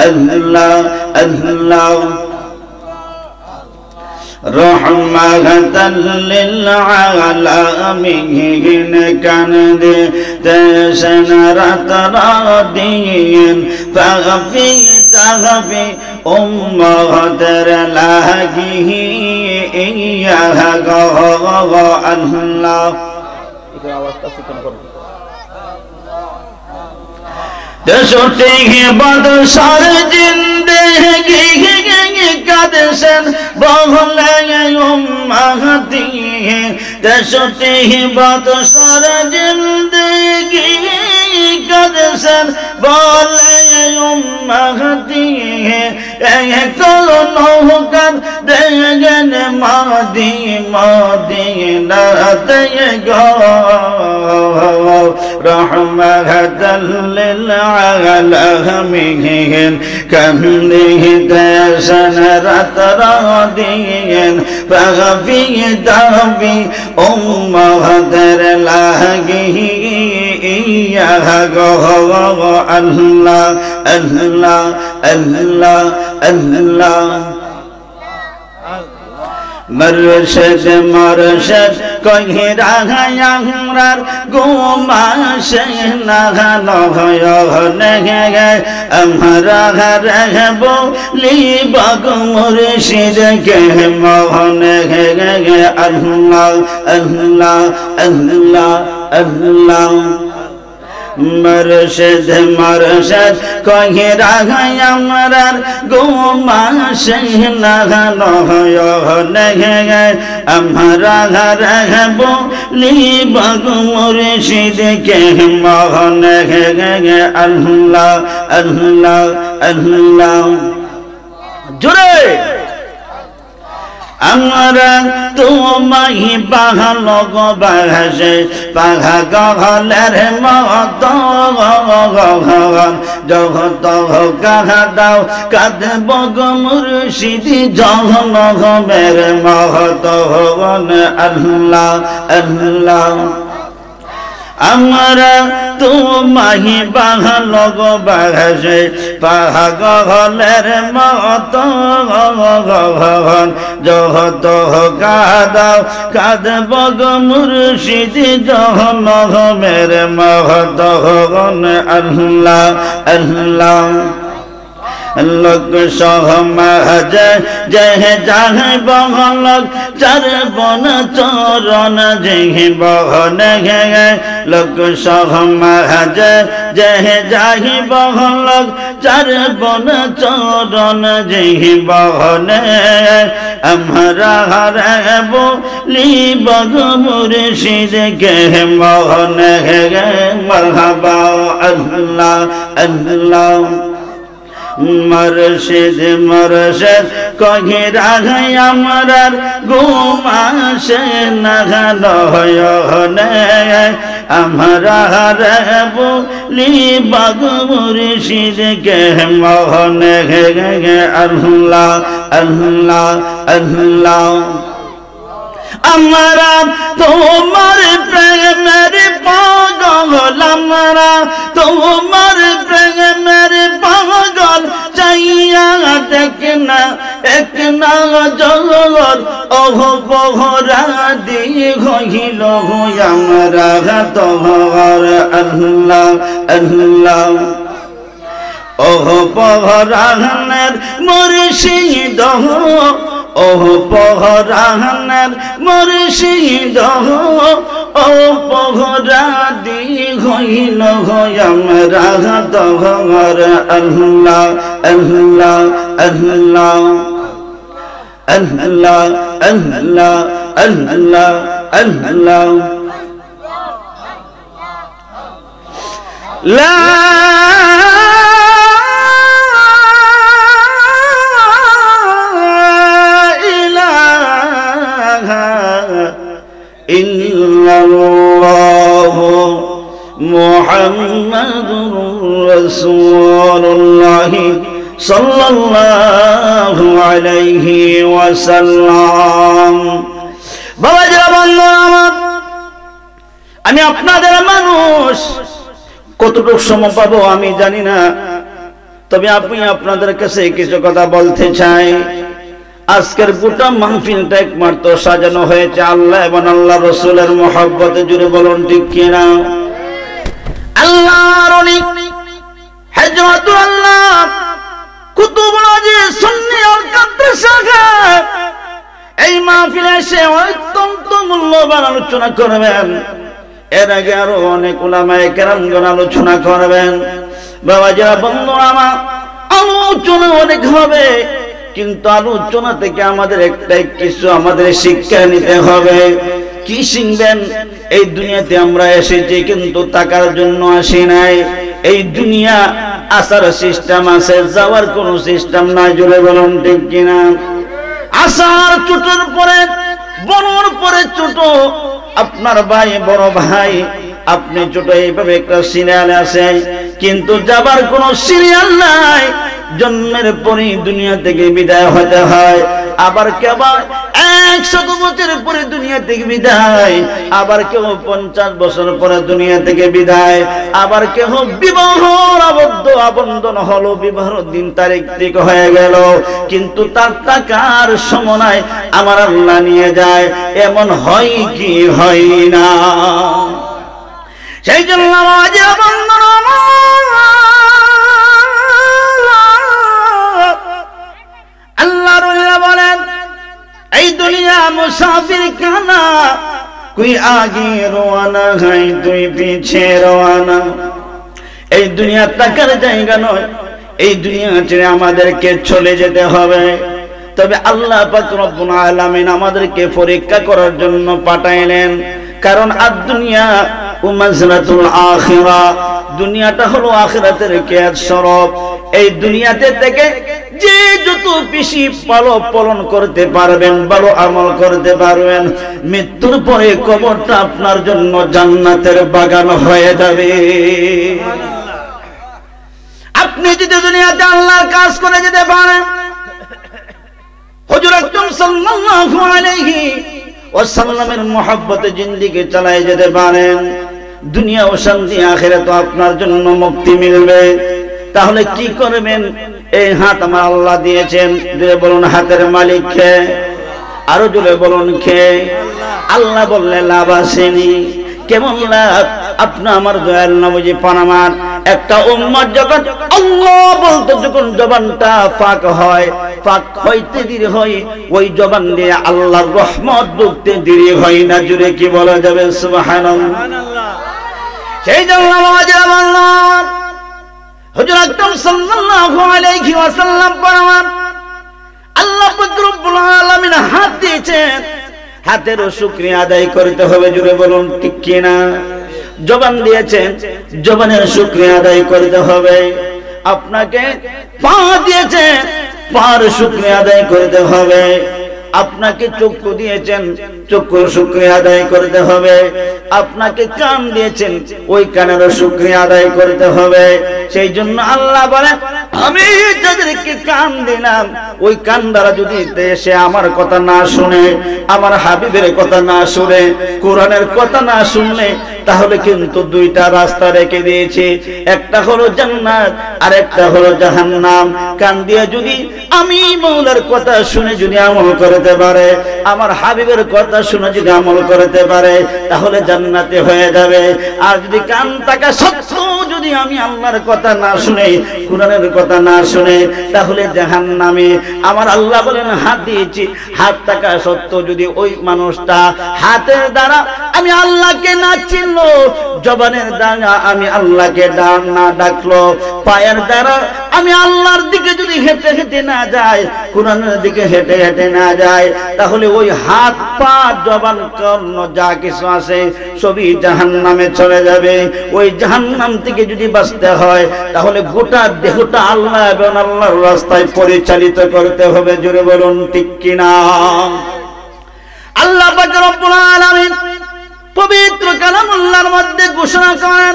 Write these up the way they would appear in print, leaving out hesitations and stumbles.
আল্লাহ আল্লাহ রহমাতাল লিল আলামিন কানদে দেশন রাত রাদিন ফাগফি তাগফি উম্মাতের লাগি ইয়া গো আল্লাহ এই আওয়াজটা সুতন করুন দেশতে বাদশার জিন্দেগি কাদেশন বহলে উম্মতি দেশতে বাদশার জিন্দেগি কাদেশন বহলে উম্মতি একল নৌকার দেগন মাদি মদিনাতে গো রহমাতাল লিল আলামিন কামনে দেশন রাত রাদিন ফাগফি দাবি উম্মাতের লাগি ইয়া গো আল্লাহ আল্লাহ আল্লাহ আল্লাহ মরশদ মরশদ কহি রাগায়ার গোমাশে নাগানো নগে আমরা রহব লিবাগ মুর্শিদ কে মোহনে আল্লাহ আল্লাহ আল্লাহ আল্লাহ মরশদ মরশদ কহি রাগায়ার গোমাশে নাগানো নগে আমরা রহব লিবাগ মুর্শিদ কে মোহনে আল্লাহ আল্লাহ আল্লাহ জোরে আমরা তোমায় ভালো বাসে পাখা গহলের মত জগত কাহা দাও কাঁদব গো মুর্শিদি জগন গমের মহত আল্লাহ আল্লাহ আমরা তোমায় ভালো বাসে পাহা গহলের মত জগত কাদাও কাঁদব গো মুর্শিদি জহন গমের মহত আল্লাহ আল্লাহ লোক সহমাজ জহ জাহ বহলক চরবন চরণ জহ বহন গে লোক সহমাজ জহ জাহি বহলক চরবন চরণ জহ বহন আমরা রহব লিবাগ মুর্শিদ কে মোহন গে মরহবা আল্লাহ আল্লাহ মরশদ মরশদ কহি রাগায়ার গোমাশে নাগানো আমরা রহব লিবাগ মুর্শিদ কে মোহনে আল্লাহ আল্লাহ আল্লাহ আমরা তোমার প্রেমের পাগল আমরা তোমার প্রেমের পাগল চাইয়া দেখনা এক না জগর ওহ বহরা দিয়ে হইল আমরা তোহর আল্লাহ আল্লাহ ওহ বহরানের মুর্শিদ ওহ বহরানের মুর্শিদ ও বহরা দি হইল আমরা তোহর আল্লাহ আল্লাহ আল্লাহ আল্লাহ আল্লাহ আল্লাহ আল্লাহ লা ইল্লাল্লাহু মুহাম্মাদুর রাসূলুল্লাহ সাল্লাল্লাহু আলাইহি ওয়াসাল্লাম। বাবাজিরা বন্ধুরা আমার, আমি আপনাদের মানুষ, কতটুকু সময় পাবো আমি জানি না, তবে আমি আপনাদের কাছে কিছু কথা বলতে চাই। আজকের গোটা মাহফিলটা একমাত্র সাজানো হয়েছে আল্লাহ এবং আল্লাহ রাসূলের মহব্বতে। জুড়ে বলুন ঠিক কিনা? আল্লাহর ওলি হযরতুল আল্লাহ কুতুবুল আজিজ সুন্নি আল কাদর সাহেব এই মাহফিলে এসে অত্যন্ত মূল্যবান আলোচনা করবেন। এর আগে আরো অনেক উলামায়ে কেরামগণ আলোচনা করবেন। বাবা যারা বন্ধুরা আমার, আলোচনা অনেক হবে, কিন্তু আলোচনা থেকে আমাদের একটাই কিছু আমাদের শিক্ষা নিতে হবে। কি শিখবেন? এই দুনিয়াতে আমরা এসেছি কিন্তু টাকার জন্য আসি নাই। এই দুনিয়া আসার সিস্টেম আছে, যাওয়ার কোন সিস্টেম নাই। জুড়ে বলুন ঠিক কিনা? আসার ছোটর পরে বড়র পরে ছোট, আপনার ভাই বড় ভাই, আপনি ছোট, এইভাবে একটা সিরিয়াল আছে, কিন্তু যাবার কোনো সিরিয়াল নাই। জন্মের পরে দুনিয়া থেকে বিদায় হতে হয়। আবার কেবল 100 বছর পরে দুনিয়া থেকে বিদায়, আবার কেউ 50 বছর পরে দুনিয়া থেকে বিদায়, আবার কেউ বিবাহর আবন্ধন হলো, বিবাহর দিন তারিখ ঠিক হয়ে গেল, কিন্তু তার টাকার সময় আমার আল্লাহ নিয়ে যায়। এমন হয় কি হয় না? সেই জন্য আল্লাহ বলেন এই দুনিয়া মুসাফির কানা, কোই আগে রওনা হয় তুই পিছে রওনা। এই দুনিয়া টাকার জায়গা নয়, এই দুনিয়া ছেড়ে আমাদেরকে চলে যেতে হবে। তবে আল্লাহ পাক রব্বুল আলামিন আমাদেরকে পরীক্ষা করার জন্য পাঠাইলেন। কারণ দুনিয়া উমাজরাতুল আখিরা, দুনিয়াটা হলো আখিরাতের কিয়াত স্বরূপ। এই দুনিয়াতে থেকে যে যত বেশি পালন করতে পারবেন, ভালো আমল করতে পারবেন, মৃত্যুর পরে কবরটা আপনার জন্য জান্নাতের বাগান হয়ে যাবে। আপনি যদি দুনিয়াতে আল্লাহর কাজ করে যেতে পারেন, হুজুর আকরাম সাল্লাল্লাহু আলাইহি ওয়াসাল্লামের মহব্বতে জিন্দেগি চালায় যেতে পারেন, দুনিয়া ও শান্তি আখিরাতে আপনার জন্য মুক্তি মিলবে। তাহলে কি করবেন? এই হাত আমার আল্লাহ দিয়েছেন, জোরে বলুন হাতের মালিক কে? আরো জোরে বলুন কে? আল্লাহ বললে লাভ আসেনি। কেমন লাভ? আপনি আমার দয়াল নবীজি পানামার একটা উম্মত যখন আল্লাহ বলতে যখন জবানটা পাক হয়, পাক হইতে দেরি হয়, ওই জবান দিয়ে আল্লাহর রহমত ঢুকতে দেরি হয় না। জুড়ে কি বলা যাবে? সুবহানাল্লাহ। সেই জন্য হুজুর আকরাম সাল্লাল্লাহু আলাইহি ওয়াসাল্লাম পরমান আল্লাহ পাক রব্বুল আলামিন হাত দিয়েছেন, হাতের শুকরিয়া আদায় করতে হবে। জুড়ে বলুন ঠিক কিনা? জবান দিয়েছেন, জবানের শুকরিয়া আদায় করতে হবে। আপনাকে পা দিয়েছেন, পার শুকরিয়া আদায় করতে হবে। আপনাকে চক্ষু দিয়েছেন, চক্ষুর শুকরিয়া আদায় করতে হবে। আপনাকে কান দিয়েছেন, ওই কানেরও শুকরিয়া আদায় করতে হবে। সেই জন্য আল্লাহ বলেন, আমি যাদেরকে কান দিলাম, ওই কান দ্বারা যদি সে আমার কথা না শুনে, আমার হাবিবের কথা না শুনে, কোরআনের কথা না শুনলে, তাহলে কিন্তু দুইটা রাস্তা রেখে দিয়েছে, একটা হলো জান্নাত আর একটা হলো জাহান্নাম। কান দিয়ে যদি আমি মওলার কথা শুনে যদি আমল করতে পারে, আমার হাবিবের কথা শুনে যদি আমল করতে পারে, তাহলে জান্নাতে হয়ে যাবে। আর যদি কান থাকা সত্ত্বেও যদি আমি আল্লাহর কথা না শুনে, কোরআনের কথা না শুনে, তাহলে জাহান্নামে। আমার আল্লাহ বলেন হাত দিয়েছি, হাত থাকা সত্ত্বেও যদি ওই মানুষটা হাতের দ্বারা আমি আল্লাহকে না চিনলো, জবানের দ্বারা আমি আল্লাহকে না ডাকলো, পায়ের দ্বারা আমি আল্লাহর দিকে যদি হেঁটে হেঁটে না যায়, কোরআনের দিকে হেঁটে হেঁটে না যায়, তাহলে ওই হাত পা জবান কর্ণ যা কিছু আছে সবই জাহান্নামে চলে যাবে। ওই জাহান্নাম থেকে যদি বাঁচতে হয়, তাহলে গোটা দেহটা আল্লাহ এবং আল্লাহর রাস্তায় পরিচালিত করতে হবে। জোরে বলুন ঠিক কিনা? আল্লাহ পাক রব্বুল আলামিন পবিত্র কালামুল্লাহর মধ্যে ঘোষণা করেন,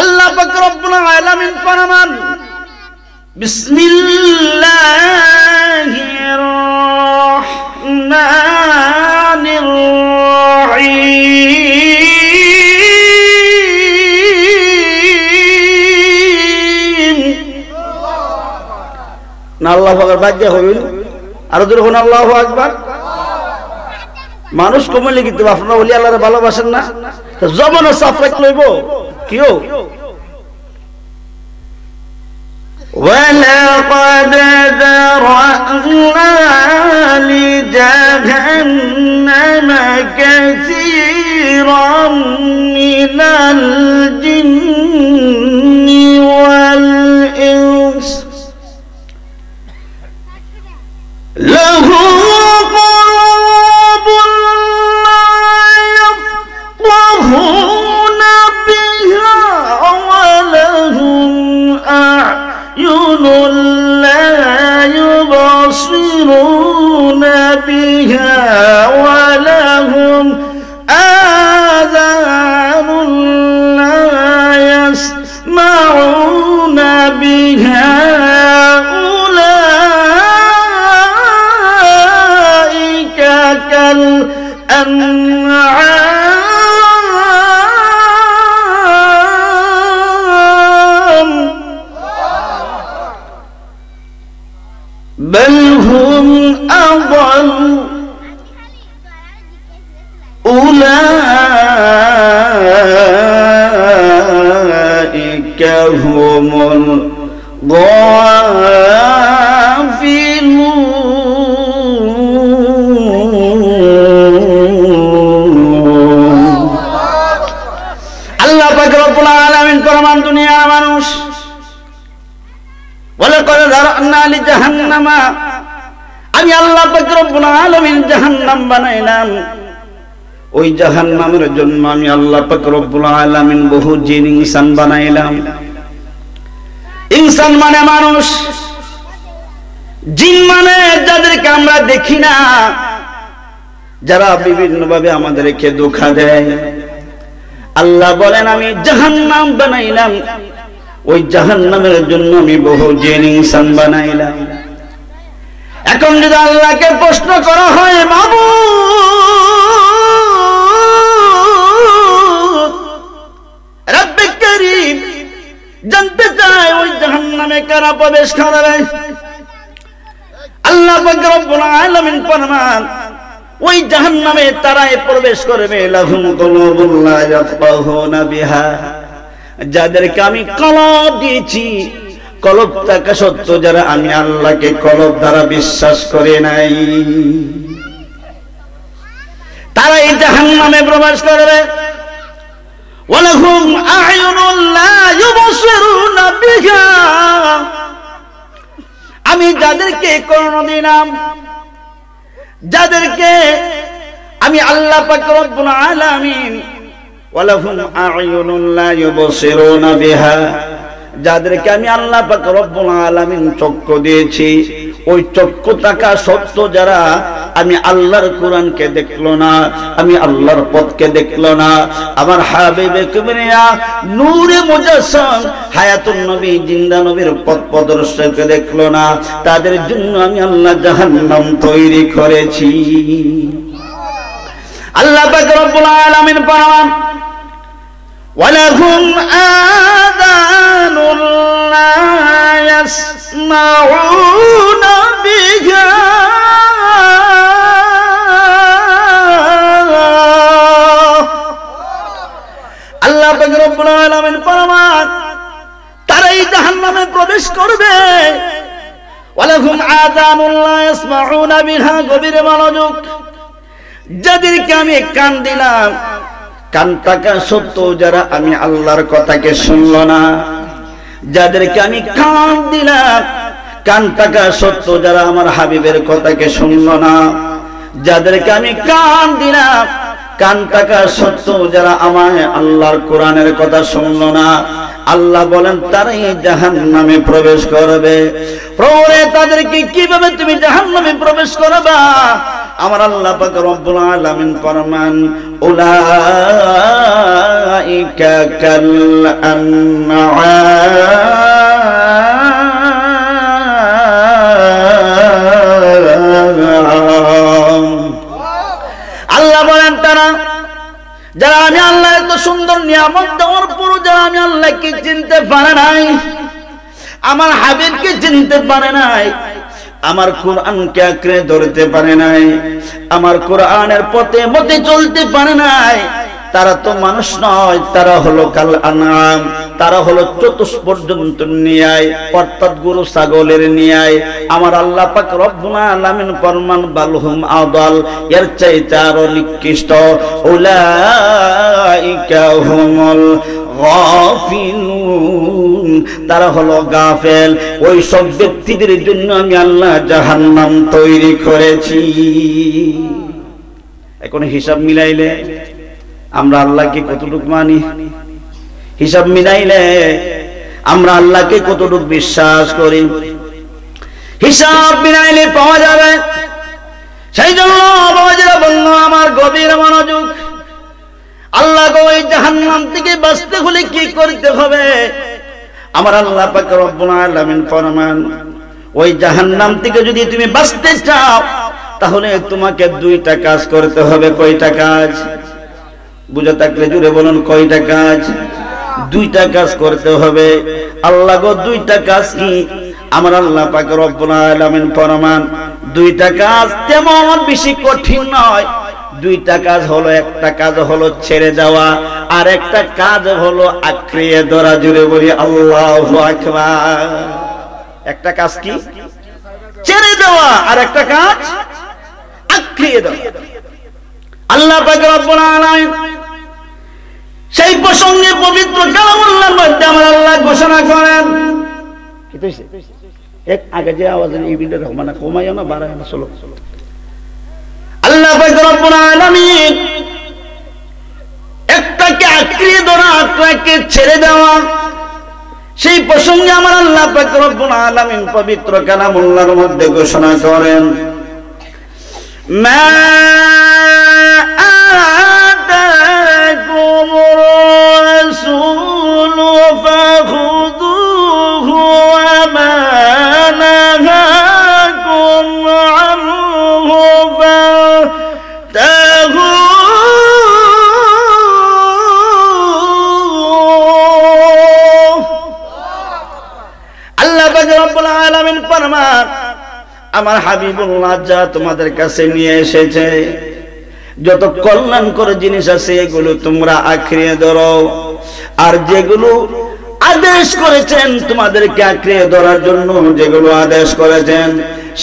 আল্লাহ পাক রব্বুল আলামিন ফরমান, বিসমিল্লাহির রহমানির রহিম। না আল্লাহু আকবার বাদ দিয়া হইল আর জোরে হন আল্লাহু আকবার মানুষ কমলে কিন্তু আপনারা ওলি আল্লাহরে ভালোবাসেন না তো জমানো সাফরাক লইব কিও ولقد ذرأنا لجهنم كثيرا من الجن والإنس لهم قلوب لا يفقهون بها ولهم أعين لا يبصرون بها ولهم آذان لا يسمعون بها أولئك كالأنعام بل هم أضل أولئك هم الغافلون আল্লাহ পাক রব্বুল আলামিন ফরমান দুনিয়ার মানুষ ওয়ালাকাদ যারানা লিজাহান্নামা আমি আল্লাহ পাক রব্বুল আলামিন জাহান্নাম বানাইলাম ওই জাহান্নামের জন্য আমি আল্লাহ পাক রব্বুল আলামিন বহু জিন ইনসান বানাইলাম ইনসান মানে মানুষ জিন মানে যাদেরকে আমরা দেখি না যারা বিভিন্ন ভাবে আমাদেরকে ধোঁকা দেয় আল্লাহ বলেন আমি জাহান্নাম বানাইলাম ওই জাহান্নামের জন্য আমি বহু জিন ইনসান বানাইলাম এখন যদি আল্লাহকে প্রশ্ন করা হয় মাবুদ রব্বে করিম জানতে চাই ওই জাহান্নামে কারা প্রবেশ করবে আল্লাহ পাক রব্বুল আলামিন ফরমান ওই জাহান্নামে তারাই প্রবেশ করবে লাহুম কুলুবুন লা ইয়াফকাহুনা বিহা যাদেরকে আমি কলব দিয়েছি কলব থাকা সত্ত্বেও যারা আমি আল্লাহকে কলব দ্বারা বিশ্বাস করে নাই তারা এই জাহান্নামে প্রবেশ করবে ওয়ালাহুম আ'য়ুনুন লা ইউবসিরুনা বিহা আমি যাদেরকে করোনা দিলাম যাদেরকে আমি আল্লাহ পাক রব্বুল আলামিন ওয়ালাহুম আ'য়ুনুন লা ইউবসিরুনা বিহা যাদেরকে আমি আল্লাহ পাক রব্বুল আলামিন চক্ষু দিয়েছি ওই চক্ষু থাকা সত্ত্বেও যারা আমি আল্লাহর কোরআনকে দেখলো না আমি আল্লাহর পথকে দেখলো না আমার হাবিবে কিবরিয়া নূরে মুজাসসাম হায়াতুন নবী জিন্দা নবীর পথ প্রদর্শককে দেখলো না তাদের জন্য আমি আল্লাহ জাহান্নাম তৈরি করেছি আল্লাহ পাক রব্বুল আলামিন ফরমান ওয়ালাহুম আযানুন লা ইয়াসমাউনা বিহা আল্লাহ পাক রব্বুল আলামিন ফরমান তারা এই জাহান্নামে প্রবেশ করবে ওয়ালাহুম আযানুন লা ইয়াসমাউনা বিহা গভীর মনোযোগ যাদেরকে আমি কান দিলাম কান থাকা সত্ত্বেও যারা আমি আল্লাহর কথাকে শুনলো না যাদেরকে আমি কান দিলাম কান থাকা সত্ত্বেও যারা আমার হাবিবের কথাকে শুনলো না যাদেরকে আমি কান দিলাম কান থাকা সত্ত্বেও যারা আমার আল্লাহর কোরআনের কথা শুনলো না আল্লাহ বলেন তারাই জাহান্নামে প্রবেশ করবে প্রভুরে তাদেরকে কিভাবে তুমি জাহান্নামে প্রবেশ করবা আমার আল্লাহ পাক রব্বুল আলামিন ফরমান উলাইকা কাল আনআম আল্লাহ বলেন তারা যারা আমি আল্লাহ এত সুন্দর নিয়ামত দেওয়ার পরও যারা আমি আল্লাহকে চিনতে পারে নাই আমার হাবিবকে চিনতে পারে নাই আমার কোরআনকে আঁকড়ে ধরতে পারে নাই, আমার কোরআনের পথে মতে চলতে পারে নাই, তারা তো মানুষ নয়, তারা হলো কাল আনাম, তারা হলো চতুষ্পদ জন্তুর ন্যায়, অর্থাৎ গরু ছাগলের ন্যায়। আমার আল্লাহ পাক রব্বুল আলামিন ফরমান বালহুম আদাল, এর চাইতে আরো নিকৃষ্ট। উলাইকা হুমুল গাফিলুন, তারা হলো গাফেল। ওই সব ব্যক্তিদের জন্য আমি আল্লাহ জাহান্নাম তৈরি করেছি। এখন হিসাব মিলাইলে আমরা আল্লাহকে কতটুকু মানি, হিসাব মিলাইলে আমরা আল্লাহকে কতটুকু বিশ্বাস করি, হিসাব মিলাইলে পাওয়া যাবে। সেই জন্য বাবাজিরা বলল আমার গভীর মনোযোগ, আল্লাহ গো এই জাহান্নাম থেকে বাঁচতে হলে কি করতে হবে? আমার আল্লাহ পাক রব্বুল আলামিন ফরমান, ওই জাহান্নাম থেকে যদি তুমি বাঁচতে চাও তাহলে তোমাকে দুইটা কাজ করতে হবে। কয়টা কাজ? বুঝে থাকলে জুড়ে বলুন, কয়টা কাজ? দুইটা কাজ করতে হবে। আল্লাহ গো দুইটা কাজ কি? আমার আল্লাহ পাক রব্বুল আলামিন ফরমান, দুইটা কাজ তেমন বেশি কঠিন নয়। দুইটা কাজ হলো, একটা কাজ হলো ছেড়ে যাওয়া, আর একটা কাজ হলো আঁকড়িয়ে ধরা। জুড়ে বলি আল্লাহু আকবার। একটা কাজ কি? ছেড়ে দেওয়া, আর একটা কাজ আঁকড়িয়ে ধরা। আল্লাহ পাক রব্বুল আলামিন সেই প্রসঙ্গে পবিত্র কালামুল্লাহর মধ্যে আমার আল্লাহ ঘোষণা করেন, কি হইছে? এক আগে যে আওয়াজ এই বিলটা রহমানা কমাইও না, বাড়ায় না, চলো। আল্লাহ পাক রব্বুল আলামিন একটাকে আঁকড়িয়ে ধরা, একটাকে ছেড়ে দেওয়া, সেই প্রসঙ্গে আমার আল্লাহ পাক রব্বুল আলামিন পবিত্র কালামুল্লাহর মধ্যে ঘোষণা করেন, মা আতাকুমুর রাসূলু ফাখুযুহু ওয়া মা নাহাকুম আনহু ফান্তাহু। আল্লাহ পাক রব্বুল আলামিন ফরমান, আমার হাবিবুল্লাহ যা তোমাদের কাছে নিয়ে এসেছে, যত কল্যাণকর জিনিস আছে এগুলো তোমরা আঁকড়িয়ে ধরো, আর যেগুলো আদেশ করেছেন তোমাদেরকে আঁকড়িয়ে ধরার জন্য, যেগুলো আদেশ করেছেন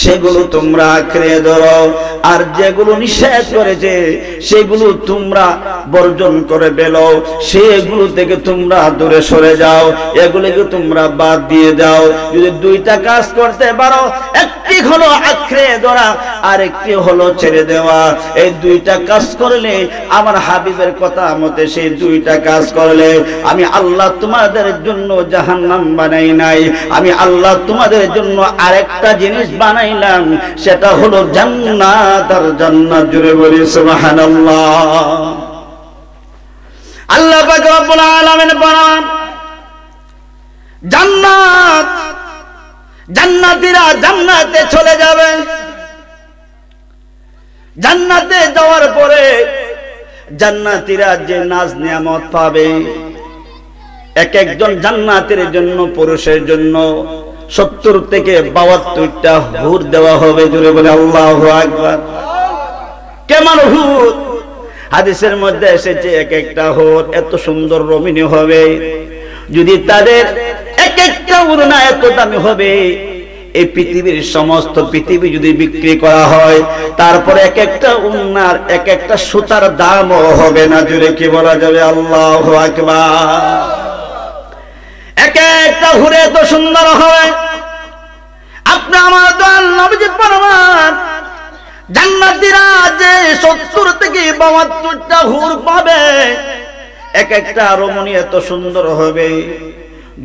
সেগুলো তোমরা আঁকড়িয়ে ধরো, আর যেগুলো নিষেধ করেছে সেগুলো তোমরা বর্জন করে ফেলো, সেগুলো থেকে তোমরা দূরে সরে যাও, এগুলোকে তোমরা বাদ দিয়ে দাও। যদি দুইটা কাজ করতে পারো, একটি হলো আঁকড়ে ধরা, আর একটি হলো ছেড়ে দেওয়া, এই দুইটা কাজ করলে, আমার হাবিবের কথা মতে সেই দুইটা কাজ করলে, আমি আল্লাহ তোমাদের জন্য জাহান্নাম বানাই নাই, আমি আল্লাহ তোমাদের জন্য আরেকটা জিনিস বানাইলাম, সেটা হলো জান্নাত। আর জান্নাত জুড়ে বলি সুবহানাল্লাহ। আল্লাহ পাক রব্বুল আলামিন বলেন, জান্নাত, জান্নাতীরা জান্নাতে চলে যাবে। জান্নাতে যাওয়ার পরে জান্নাতীরা যে নাজ নিয়ামত পাবে, এক একজন জান্নাতের জন্য, পুরুষের জন্য 70 থেকে 72টা হুর দেওয়া হবে। জুড়ে বলে আল্লাহু আকবার। কেমন হুর? হাদিসের মধ্যে এসেছে এক একটা হুর এত সুন্দর রমণীয় হবে, যদি তাদের এক একটা উড়না এত দামি হবে, এই পৃথিবীর সমস্ত পৃথিবী যদি বিক্রি করা হয়, তারপরে এক একটা উড়নার এক একটা সুতার দামও হবে না। জুড়ে কি বলা যাবে? আল্লাহু আকবার। এক একটা হুরে এত সুন্দর হবে, আপনি আমার দয়াল নবীজি ফরমান, জান্নাতীরা যে 70 থেকে 72টা হুর পাবে, এক একটা রমণী এত সুন্দর হবে,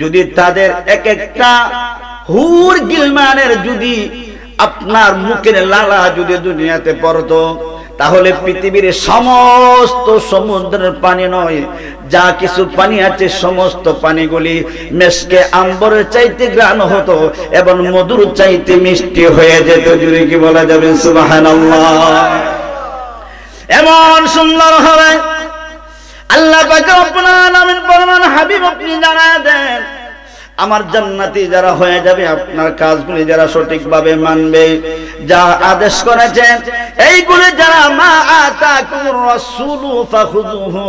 যদি তাদের এক একটা হুর গিলমানের যদি আপনার মুখের লালা যদি দুনিয়াতে পড়তো, তাহলে পৃথিবীর সমস্ত সমুদ্রের পানি নয়, যা কিছু পানি আছে সমস্ত পানিগুলি মেশকে আম্বরের চাইতে গ্রাণ হতো এবং মধুর চাইতে মিষ্টি হয়ে যেত। জুড়ে কি বলা যাবে? সুবহানাল্লাহ। এমন সুন্দর হবে। আল্লাহ পাক রব্বুল আলামিন ফরমান, হাবিব আপনি জানায় দেন, আমার জান্নাতি যারা হয়ে যাবে, আপনার কাজগুলি যারা সঠিকভাবে মানবে, যা আদেশ করেছেন এইগুলি যারা মা আতাকুর রাসূলু ফাখুযুহু,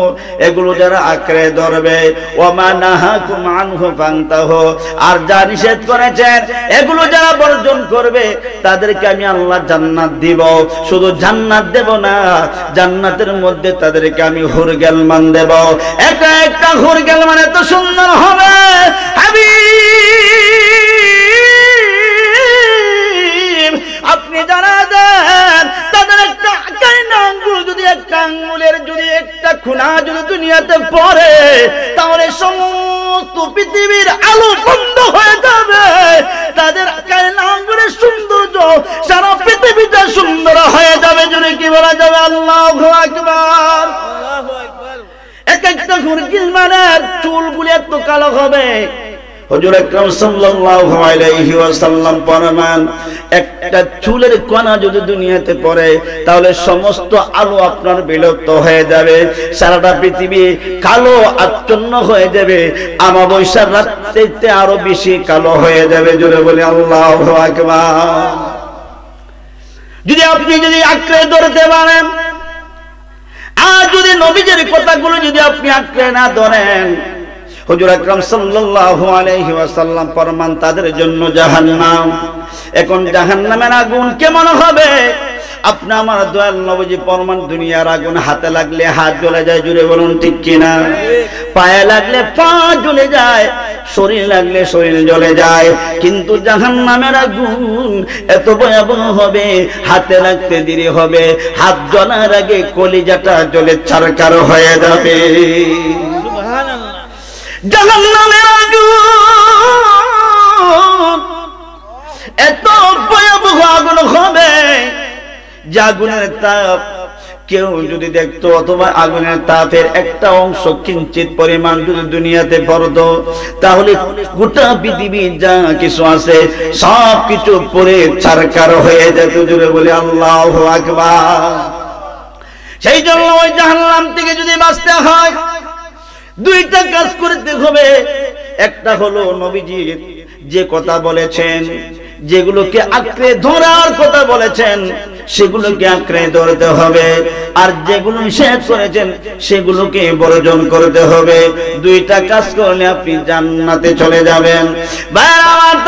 এগুলো যারা আঁকড়ে ধরবে, ওয়া মা নাহাকুম আনহু ফান্তাহু, আর যা নিষেধ করেছেন এগুলো যারা বর্জন করবে তাদেরকে আমি আল্লাহ জান্নাত দিব। শুধু জান্নাত দেব না, জান্নাতের মধ্যে তাদেরকে আমি হুরগেলমান দেব। একটা একটা হুরগেলমান এত সুন্দর হবে, হাবিব আপনি জানা দেন, তাদের একটা আঙ্গুল যদি, একটা আঙ্গুলের যদি একটা খুনা যদি দুনিয়াতে পড়ে, তাহলে সমস্ত পৃথিবীর আলো বন্ধ হয়ে যাবে। তাদের আঙ্গুলের সৌন্দর্য সারা পৃথিবীটা সুন্দর হয়ে যাবে। যদি কি বলা যাবে? আল্লাহু আকবার। এক একটা হুরগিলমানের চুলগুলি এত কালো হবে, হুজুর আকরাম সাল্লাল্লাহু আলাইহি ওয়াসাল্লাম ফরমান, একটা চুলের কণা যদি দুনিয়াতে পড়ে তাহলে সমস্ত আলো আপনার বিলুপ্ত হয়ে যাবে, সারাটা পৃথিবী কালো আচ্ছন্ন হয়ে যাবে, আমাবস্যার রাত্রিতে আরো বেশি কালো হয়ে যাবে। জোরে বলে আল্লাহু আকবার। যদি আপনি যদি আঁকড়ে ধরতে পারেন, আর যদি নবীজির কথাগুলো যদি আপনি আঁকড়ে না ধরেন, হুজুর আকরাম সাল্লাল্লাহু আলাইহি ওয়াসাল্লাম ফরমান তাদের জন্য জাহান্নাম। এখন জাহান্নামের আগুন কেমন হবে? আপনি আমার দয়াল নবীজি ফরমান, দুনিয়ার আগুন হাতে লাগলে হাত জ্বলে যায়। জুড়ে বলুন ঠিক কিনা? পায়ে লাগলে পা জ্বলে যায়, শরীর লাগলে শরীর জ্বলে যায়, কিন্তু জাহান্নামের আগুন এত ভয়াবহ হবে, হাতে লাগতে দেরি হবে, হাত জ্বলার আগে কলিজাটা জ্বলে ছারখার হয়ে যাবে। সুবহানাল্লাহ। জাহান্নামের আগুন এত ভয়াবহ আগুন হবে, যে আগুনের তাপ কেউ যদি দেখতো, অথবা আগুনের তাপের একটা অংশ কিঞ্চিত পরিমাণ যদি দুনিয়াতে পড়তো, তাহলে গোটা পৃথিবী যা কিছু আছে সব কিছু পড়ে ছারখার হয়ে যেত। জুড়ে বলে আল্লাহু আকবার। সেই জন্য ওই জাহান্নাম থেকে যদি বাঁচতে হয়, দুইটা কাজ করতে হবে। একটা হলো নবীজি যে কথা বলেছেন, যেগুলোকে আঁকড়ে ধরার কথা বলেছেন সেগুলোকে আঁকড়ে ধরতে হবে, আর যেগুলো নিষেধ করেছেন সেগুলোকে বর্জন করতে হবে। দুইটা কাজ করলে আপনি জান্নাতে চলে যাবেন।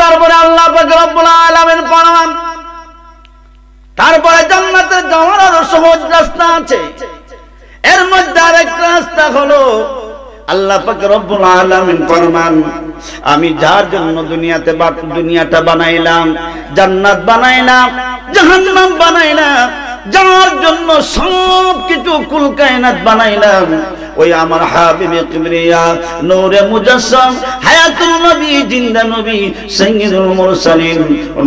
তারপরে আল্লাহ পাক রব্বুল আলামিন ফরমান, তারপরে জান্নাতে যাওয়ার আরো সহজ রাস্তা আছে। এর মধ্যে আরেকটা রাস্তা হলো, আল্লাহ পাক রব্বুল আলামিন ফরমান, আমি যার জন্য দুনিয়াটা বানাইলাম, জান্নাত বানাইলাম, জাহান্নাম বানাইলাম, যার জন্য সব কিছু কুল কায়নাত বানাইলাম, ওই আমার হাবিবে কিবরিয়া নূরে মুজাসসাম হায়াতুল নবী, জিন্দা নবী, সাইয়্যিদুল মুরসালিন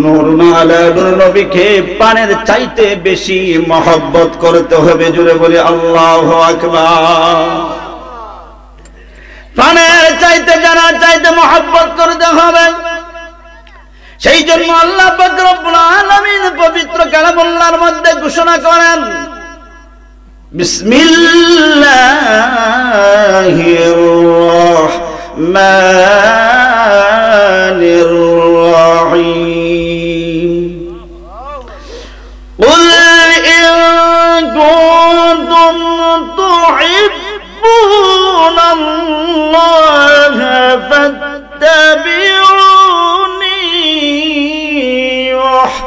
নূরুল আলা নূর নবীকে পানের চাইতে বেশি মহব্বত করতে হবে। জুড়ে বলে আল্লাহু আকবার। প্রাণের চাইতে যারা চাইতে মহব্বত করতে হবে। সেই জন্য আল্লাহ পাক রব্বুল আলামিন পবিত্র কালামুল্লাহর মধ্যে ঘোষণা করেন, বিসমিল্লাহির রাহমানির রাহিম। কুল ইন কুনতুম তুহিব্বুনাল্লাহ ফাত্তাবিউনি ইউহবিবকুমুল্লাহ।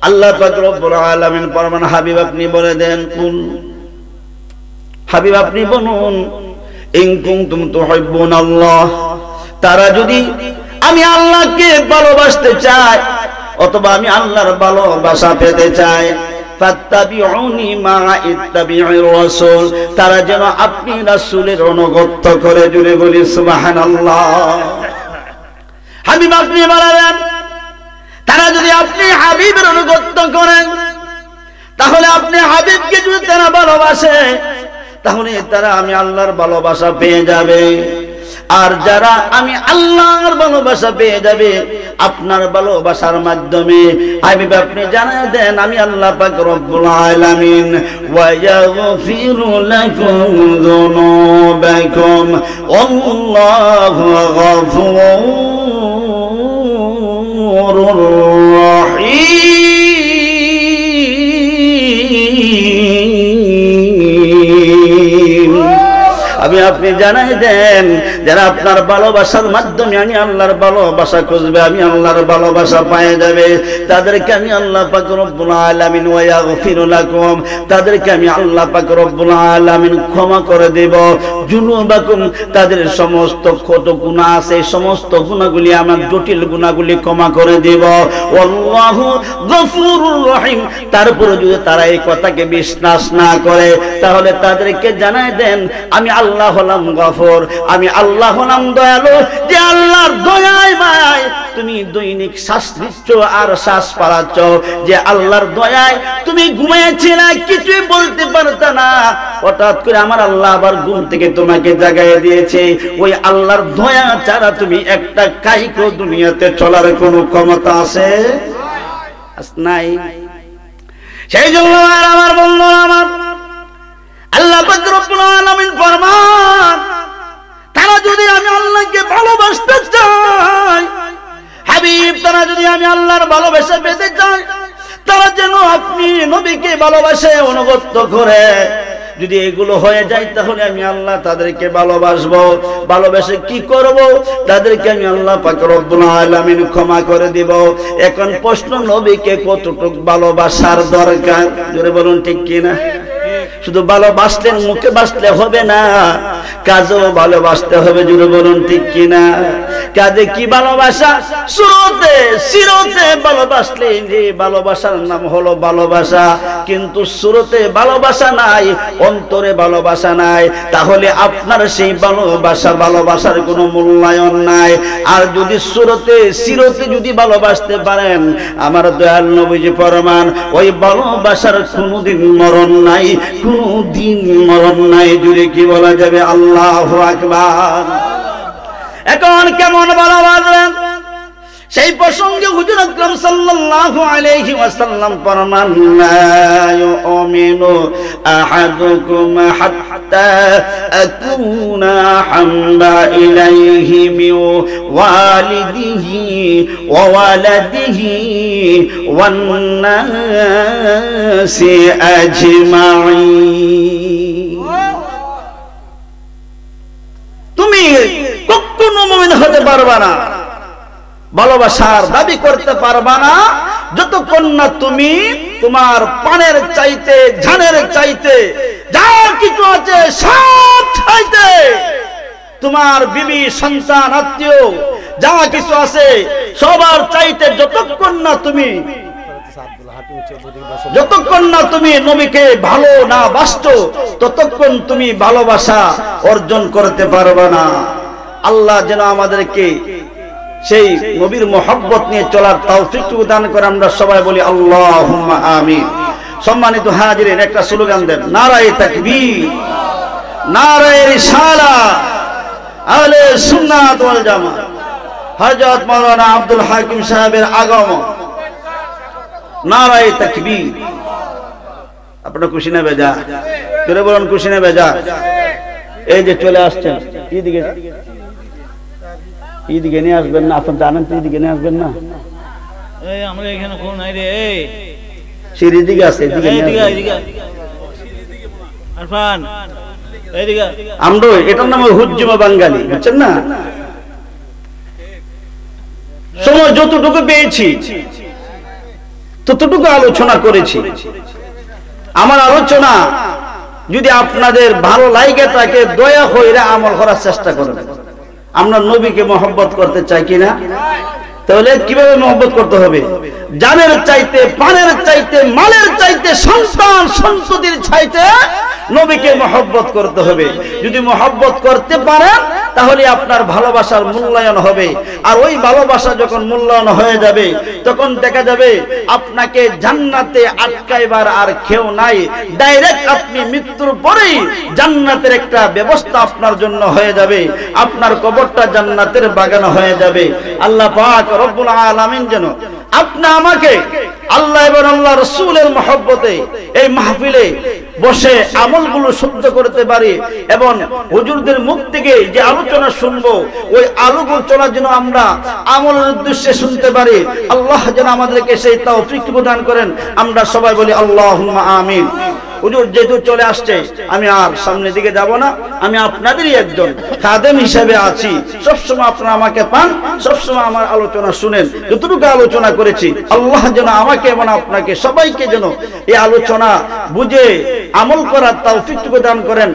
আল্লাহ পাক রব্বুল আলামিন ফরমান, হাবিব আপনি বলে দেন, কুল, হাবিব আপনি বলুন, ইন কুনতুম তুহিব্বুনাল্লাহ, তারা যদি আমি আল্লাহকে ভালোবাসতে চায় অথবা আমি আল্লাহর ভালোবাসা পেতে চাই, ফাত্তাবিউনি মা ইত্তাবিউর রাসূল, তারা যেন আপনি রাসূলের অনুগত করে। জুড়ে বলি সুবহানাল্লাহ। হাবিব আপনি বলেন, তারা যদি আপনি হাবিবের অনুগত করেন, তাহলে আপনি হাবিবকে যদি তারা ভালোবাসে, তাহলে তারা আমি আল্লাহর ভালোবাসা পেয়ে যাবে। আর যারা আমি আল্লাহর ভালোবাসা পেয়ে যাবে, আপনার ভালোবাসার মাধ্যমে হাবিব আপনি জানায় দেন আমি আল্লাহ পাক রব্বুল আলামিন ওয়া ইয়াগফিরু লাকুম যুনুবাকুম আল্লাহু গফুরুর রহিম। আমি আপনি জানাই দেন যারা আপনার ভালোবাসার মাধ্যমে আমি আল্লাহর ভালোবাসা খুঁজবে, আমি আল্লাহর ভালোবাসা পেয়ে যাবে, তাদেরকে আমি আল্লাহ পাক রব্বুল আলামিন ওয়া ইয়াগফিরু লাকুম, তাদেরকে আমি আল্লাহ পাক রব্বুল আলামিন ক্ষমা করে দেব। যুনুবাকুম, তাদের সমস্ত কত গুনাহ আছে সমস্ত গুনাহগুলি আমার জটিল গুনাহগুলি ক্ষমা করে দেব। আল্লাহু গফুরুর রহিম। তারপরে যদি তারা এই কথাকে বিশ্বাস না করে তাহলে তাদেরকে জানাই দেন আমি আল্লাহ হলাম গফুর, আমি আল্লাহ হলাম দয়ালু, যে আল্লাহর দয়ায় মায় তুমি দৈনিক শ্বাস নিচ্ছ আর শ্বাস পাড়াচ্ছ, যে আল্লাহর দয়ায় তুমি ঘুমিয়েছিলে কিছুই বলতে পারতে না, হঠাৎ করে আমার আল্লাহ আবার ঘুম থেকে তোমাকে জাগাইয়ে দিয়েছে। ওই আল্লাহর দয়া ছাড়া তুমি একটা কাইকো দুনিয়াতে চলার কোনো ক্ষমতা আছে নাই। সেই জন্য আমার বন্ধুরা আমার আল্লাহ পাক রব্বুল আলামিন ফরমান তারা যদি আমি আল্লাহকে ভালোবাসতে চাই, হাবিব তারা যদি আমি আল্লাহর ভালোবাসা পেতে চাই, তারা যেন আপনি নবীকে ভালোবাসে অনুগত করে। যদি এগুলো হয়ে যায় তাহলে আমি আল্লাহ তাদেরকে ভালোবাসবো। ভালোবেসে কি করব? তাদেরকে আমি আল্লাহ পাক রব্বুল আলামিন ক্ষমা করে দিব। এখন প্রশ্ন, নবীকে কতটুকু ভালোবাসার দরকার? জোরে বলুন ঠিক কিনা? শুধু ভালোবাসলেন মুখে বাসলে হবে না, কাজেও ভালোবাসতে হবে। জোরে বলুন ঠিক কিনা? কাজে কি ভালোবাসা? সিরতে ভালোবাসলে যে ভালোবাসার নাম হলো ভালোবাসা, কিন্তু সুরতে ভালোবাসা নাই, অন্তরে ভালোবাসা নাই, তাহলে আপনার সেই ভালোবাসার কোনো মূল্যায়ন নাই। আর যদি সিরতে যদি ভালোবাসতে পারেন, আমার দয়াল নবীজি ফরমান ওই ভালোবাসার কোনোদিন মরণ নাই, কোনদিন মরণ নাই। জুড়ে কি বলা যাবে? আল্লাহু আকবার। এখন কেমন ভালোবাসবেন সেই প্রসঙ্গে হুজুর আকরাম সাল্লাল্লাহু আলাইহি ওয়াসাল্লাম ফরমান লা ইউমিনু আহাদুকুম হাত্তা আকুনা হাম্বা ইলাইহি মিন ওয়ালিদিহি ওয়া ওয়ালাদিহি ওয়ান নাসি আজমাইন। তুমি কখনো মুমিন হতে পারবে না, ভালোবাসার দাবি করতে পারবা না যতক্ষণ না তুমি তোমার পানের চাইতে জানের চাইতে যা কিছু আছে সব চাইতে, তোমার বিবি সন্তান আত্মীয় যা কিছু আছে সবার চাইতে যতক্ষণ না তুমি নবীকে ভালো না বাসছো ততক্ষণ তুমি ভালোবাসা অর্জন করতে পারবে না। আল্লাহ যেন আমাদেরকে সেই নবীর মোহাব্বত নিয়ে চলার তৌফিক দান করে। আমরা সবাই বলি আল্লাহুম্মা আমিন। সম্মানিত হাজিরিন, একটা স্লোগান দেন, নারায়ে তাকবীর, নারায়ে রিসালাত, আহলে সুন্নাত ওয়াল জামাত, হযরত মাওলানা আব্দুল হাকিম সাহেবের আগমন, নারায়ে তাকবীর। আপনারা খুশি না বেজা? জোরে বলুন খুশি না বেজা? এই যে চলে আসছেন, এইদিকে নিয়ে আসবেন না? আপনার জানেন তো এইদিকে নিয়ে আসবেন না? আমরা এখানে কোন নাই রে, সিঁড়ির দিকে আছে, আমরা এটার নাম হুজ্জুমা বাঙালি, বুঝছেন না? সময় যতটুকু পেয়েছি ততটুকু আলোচনা করেছি। আমার আলোচনা যদি আপনাদের ভালো লাগে থাকে দয়া হইরা আমল করার চেষ্টা করবেন। আমরা নবীকে মহব্বত করতে চাই কিনা? তাহলে কিভাবে মহব্বত করতে হবে? জানের চাইতে, পানের চাইতে, মালের চাইতে, সন্তান সন্ততির চাইতে নবীকে মহব্বত করতে হবে। যদি মহব্বত করতে পারেন তাহলে আপনার ভালোবাসার মূল্যায়ন হবে। আর ওই ভালোবাসা যখন মূল্যায়ন হয়ে যাবে তখন দেখা যাবে আপনাকে জান্নাতে আটকাইবার আর কেউ নাই। ডাইরেক্ট আপনি মৃত্যুর পরেই জান্নাতের একটা ব্যবস্থা আপনার জন্য হয়ে যাবে, আপনার কবরটা জান্নাতের বাগান হয়ে যাবে। আল্লাহ পাক রব্বুল আলামিন যেন আপনি আমাকে আল্লাহ এবং আল্লাহ রাসূলের মহব্বতে এই মাহফিলে বসে আমলগুলো শুদ্ধ করতে পারি এবং হুজুরদের মুখ থেকে যে আলোচনা শুনবো ওই আলোচনা যেন আমরা আমলের উদ্দেশ্যে শুনতে পারি। আল্লাহ যেন আমাদেরকে সেই তৌফিক প্রদান করেন। আমরা সবাই বলি আল্লাহুম্মা আমিন। হুজুর যেহেতু চলে আসছে আমি আর সামনের দিকে যাব না, আমি আপনাদেরই একজন খাদেম হিসেবে আছি। সবসময় আপনারা আমাকে পান, সবসময় আমার আলোচনা শুনেন। যতটুকু আলোচনা করেছি আল্লাহ যেন আমাকে এবং আপনাকে সবাইকে যেন এই আলোচনা বুঝে আমল করার তৌফিক প্রদান করেন।